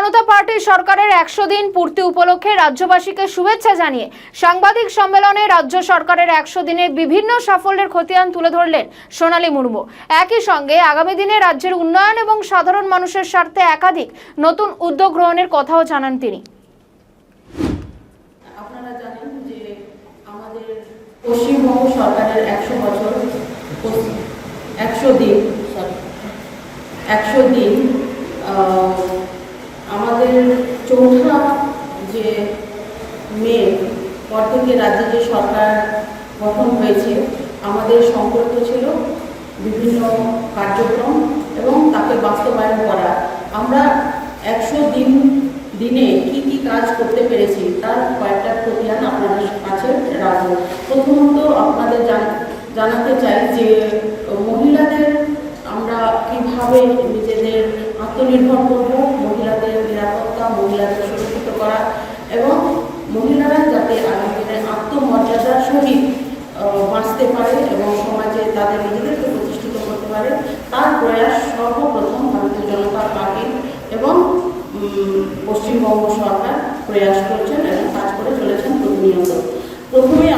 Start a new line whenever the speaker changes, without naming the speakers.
জনতা party সরকারের 100 দিন পূর্তি উপলক্ষে রাজ্যবাসীকে শুভেচ্ছা জানিয়ে সাংবাদিক সম্মেলনে রাজ্য সরকারের 100 দিনের বিভিন্ন সাফল্যের খতিয়ান তুলে ধরলেন সোনালী মুর্মু। একই সঙ্গে আগামী দিনে রাজ্যের উন্নয়ন এবং সাধারণ মানুষের স্বার্থে একাধিক নতুন উদ্যোগ গ্রহণের কথাও জানান তিনি।
আপনারা জানেন যে আমাদের পশ্চিমবঙ্গ সরকারের 100 বছর 100 দিন আমাদের চৌঠা যে মে পর থেকে রাজ্যে যে সরকার গঠন হয়েছে, আমাদের সংকল্প ছিল বিভিন্ন কার্যক্রম এবং তাকে বাস্তবায়ন করা। আমরা 100 দিনে কি কি কাজ করতে পেরেছি তার কয়েকটা খতিয়ান আপনাদের কাছে রাখবো। প্রথমত আপনাদের জানাতে চাই যে মহিলাদের আমরা কিভাবে নিজেদের আত্মনির্ভর করব, মহিলাদের নিরাপত্তা, মহিলাদের সুরক্ষিত করা এবং মহিলারা যাতে আগামী দিনে আত্মমর্যাদার সহিত বাঁচতে পারে এবং সমাজে তাদের নিজেদেরকে প্রতিষ্ঠিত করতে পারে, তার প্রয়াস সর্বপ্রথম ভারতীয় জনতা পার্টি এবং পশ্চিমবঙ্গ সরকার প্রয়াস করছেন এবং কাজ করে চলেছেন প্রতিনিয়ত। প্রথমেই